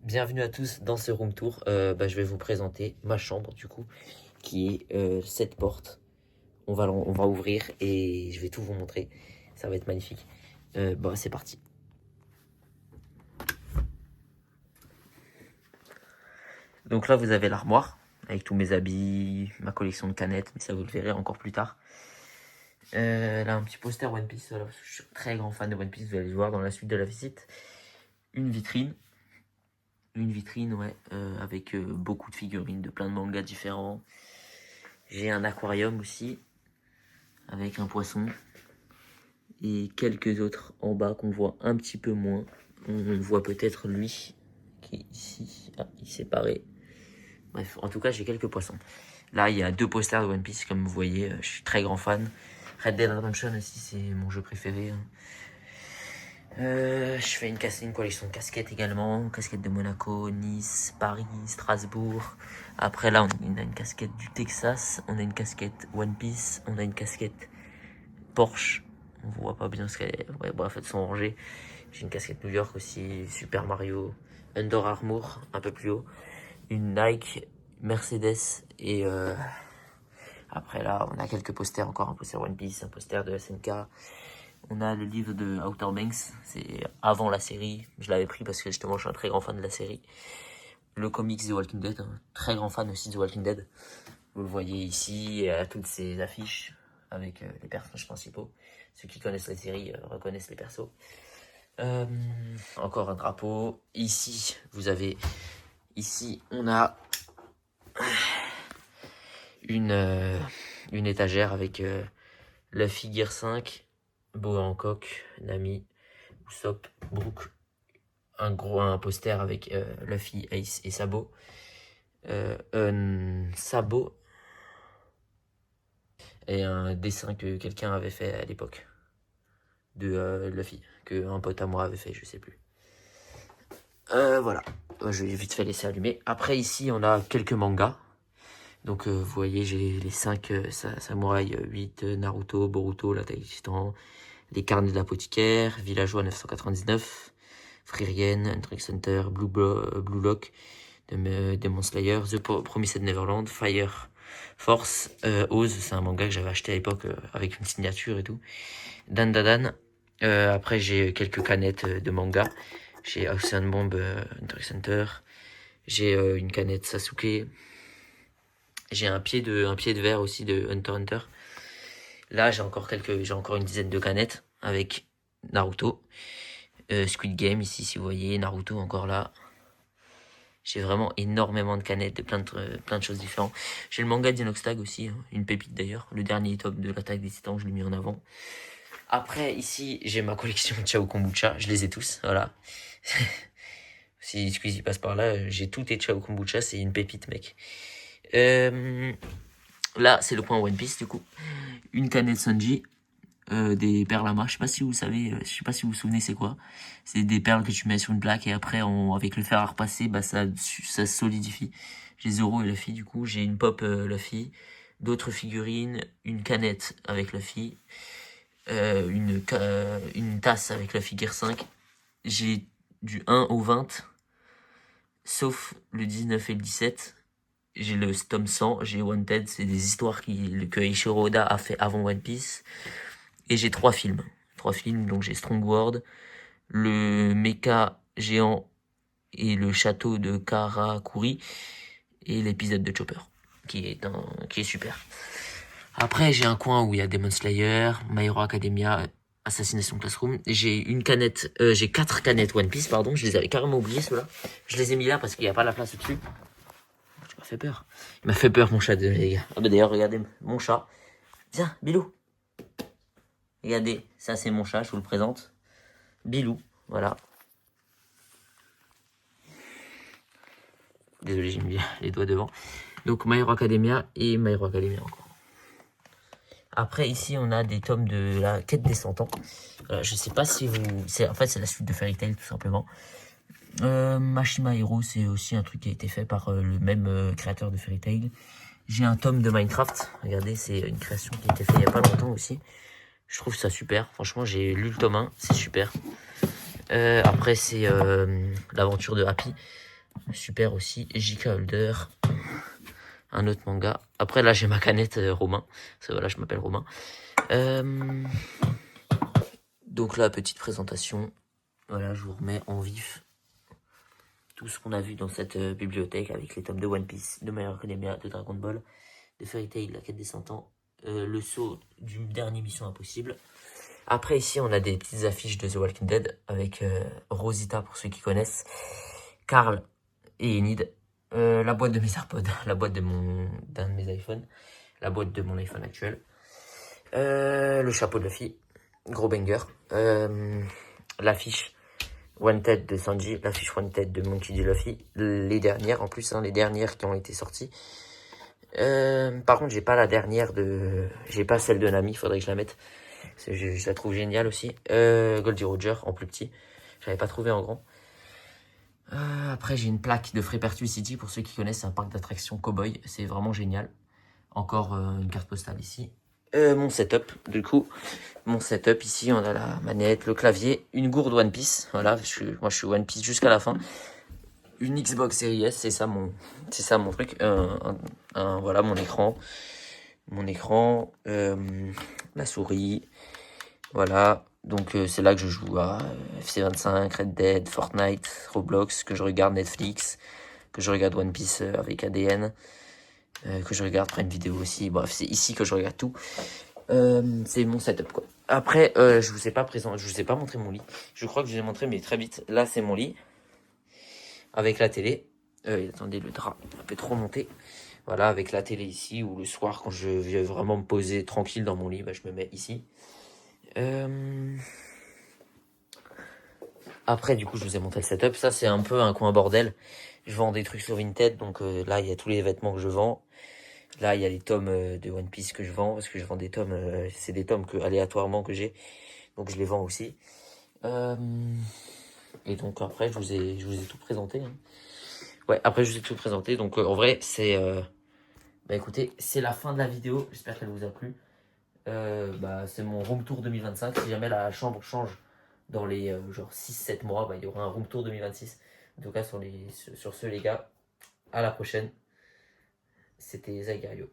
Bienvenue à tous dans ce room tour. Je vais vous présenter ma chambre du coup, qui est cette porte. On va ouvrir et je vais tout vous montrer. Ça va être magnifique. C'est parti. Donc là vous avez l'armoire avec tous mes habits, ma collection de canettes, mais ça vous le verrez encore plus tard. Là un petit poster One Piece, voilà, parce que je suis très grand fan de One Piece, vous allez le voir dans la suite de la visite. Une vitrine, ouais, avec beaucoup de figurines de plein de mangas différents. J'ai un aquarium aussi, avec un poisson. Et quelques autres en bas qu'on voit un petit peu moins. On voit peut-être lui, qui est ici. Ah, il s'est paré. Bref, en tout cas, j'ai quelques poissons. Là, il y a 2 posters de One Piece, comme vous voyez. Je suis très grand fan. Red Dead Redemption aussi, c'est mon jeu préféré. Je fais une collection de casquettes également. Casquettes de Monaco, Nice, Paris, Strasbourg. Après là, on a une casquette du Texas. On a une casquette One Piece. On a une casquette Porsche. On voit pas bien ce qu'elle est. Ouais, bref, elles sont rangées. J'ai une casquette New York aussi. Super Mario. Under Armour, un peu plus haut. Une Nike, Mercedes. Et après là, on a quelques posters encore. Un poster One Piece, un poster de SNK. On a le livre de Outer Banks, c'est avant la série. Je l'avais pris parce que justement je suis un très grand fan de la série. Le comics The Walking Dead, très grand fan aussi de The Walking Dead. Vous le voyez ici, toutes ces affiches avec les personnages principaux. Ceux qui connaissent la série reconnaissent les persos. Encore un drapeau. Ici, on a une étagère avec Luffy Gear 5, Boa Hancock, Nami, Usopp, Brook, un poster avec Luffy, Ace et Sabo. Sabo et un dessin que quelqu'un avait fait à l'époque de Luffy, que un pote à moi avait fait, je sais plus. Voilà, je vais vite fait laisser allumer. Après ici on a quelques mangas. Donc vous voyez, j'ai les 5 samouraïs, 8 Naruto, Boruto, l'attaque des titans, les carnets de l'apothicaire, Villageois 999, Frieren, Hunter x Hunter, Blue Lock, Demon Slayer, The Promised Neverland, Fire Force, Oz, c'est un manga que j'avais acheté à l'époque avec une signature et tout. Dan Dadan. Après j'ai quelques canettes de manga. J'ai Ocean Bomb, Hunter x Hunter. J'ai une canette Sasuke. J'ai un pied de verre aussi de Hunter x Hunter. Là j'ai encore une dizaine de canettes avec Naruto. Squid Game ici si vous voyez, Naruto encore là. J'ai vraiment énormément de canettes de plein de choses différentes. J'ai le manga d'Inoxtag aussi, hein, une pépite d'ailleurs. Le dernier tome de l'attaque des titans, je l'ai mis en avant. Après, ici, j'ai ma collection de Ciao Kombucha. Je les ai tous, voilà. Si Squeezie passe par là, j'ai tout et Ciao Kombucha, c'est une pépite, mec. Là, c'est le coin One Piece, du coup. Une canette Sanji. Des perles à je sais pas si vous savez, je sais pas si vous vous souvenez c'est quoi. C'est des perles que tu mets sur une plaque et après avec le fer à repasser, ça solidifie. J'ai Zoro et Luffy du coup, j'ai une pop Luffy, d'autres figurines, une canette avec Luffy, une tasse avec Luffy Gear 5. J'ai du 1 au 20, sauf le 19 et le 17. J'ai le tome 100, j'ai Wanted, c'est des histoires que Eiichiro Oda a fait avant One Piece. Et j'ai 3 films. Donc j'ai Strong World, le mecha géant et le château de Karakuri, et l'épisode de Chopper, qui est super. Après, j'ai un coin où il y a Demon Slayer, My Hero Academia, Assassination Classroom. J'ai 4 canettes One Piece, pardon. Je les avais carrément oubliées, ceux-là. Je les ai mis là parce qu'il n'y a pas la place au-dessus. Tu m'as fait peur. Il m'a fait peur, mon chat, les gars. Ah bah d'ailleurs, regardez, mon chat. Tiens, Bilou. Regardez, ça c'est mon chat, je vous le présente. Bilou, voilà. Désolé, j'ai mis les doigts devant. Donc My Hero Academia et My Hero Academia encore. Après ici on a des tomes de la quête des 100 ans. Je sais pas si vous... En fait c'est la suite de Fairy Tail tout simplement. Mashima Hero c'est aussi un truc qui a été fait par le même créateur de Fairy Tail. J'ai un tome de Minecraft. Regardez, c'est une création qui a été faite il y a pas longtemps aussi. Je trouve ça super. Franchement, j'ai lu le tome 1, c'est super. Après, c'est l'aventure de Happy. Super aussi. J.K. Holder. Un autre manga. Après, là, j'ai ma canette Romain. Parce que voilà, je m'appelle Romain. Donc là, petite présentation. Voilà, je vous remets en vif tout ce qu'on a vu dans cette bibliothèque avec les tomes de One Piece, de My Hero Academia, de Dragon Ball, de Fairy Tail, La Quête des 100 ans, le saut du dernier Mission Impossible. Après, ici, on a des petites affiches de The Walking Dead avec Rosita, pour ceux qui connaissent, Carl et Enid, la boîte de mes AirPods, la boîte d'un de mes iPhones, la boîte de mon iPhone actuel, le chapeau de Luffy, gros banger, l'affiche Wanted de Sanji, l'affiche Wanted de Monkey D. Luffy, les dernières en plus, hein, les dernières qui ont été sorties. Par contre, j'ai pas la dernière j'ai pas celle de Nami, faudrait que je la mette. Je la trouve géniale aussi. Goldie Roger en plus petit, j'avais pas trouvé en grand. Après, j'ai une plaque de Freepertu City, pour ceux qui connaissent, c'est un parc d'attractions cowboy, c'est vraiment génial. Encore une carte postale ici. Mon setup, du coup, mon setup ici, on a la manette, le clavier, une gourde One Piece, voilà, moi je suis One Piece jusqu'à la fin. Une Xbox Series S, c'est ça mon truc, voilà mon écran, la souris, voilà. Donc c'est là que je joue à FC25, Red Dead, Fortnite, Roblox, que je regarde Netflix, que je regarde One Piece avec ADN, que je regarde Prime Video aussi. Bref, c'est ici que je regarde tout. C'est mon setup quoi. Après, je vous ai pas montré mon lit. Je crois que je vous ai montré, mais très vite. Là, c'est mon lit avec la télé. Attendez, le drap un peu trop monté. Voilà, avec la télé ici, ou le soir quand je viens vraiment me poser tranquille dans mon lit, bah, je me mets ici. Après, du coup, je vous ai montré le setup. Ça, c'est un peu un coin bordel. Je vends des trucs sur Vinted, donc là, il y a tous les vêtements que je vends. Là, il y a les tomes de One Piece que je vends, parce que je vends des tomes, c'est des tomes aléatoirement que j'ai, donc je les vends aussi. Et donc après, je vous ai tout présenté. Hein. Ouais, après, je vous ai tout présenté. Donc en vrai, c'est... Bah écoutez, c'est la fin de la vidéo. J'espère qu'elle vous a plu. C'est mon room tour 2025. Si jamais la chambre change dans les genre 6-7 mois, bah, il y aura un room tour 2026. En tout cas, sur ce, les gars, à la prochaine. C'était Zagario.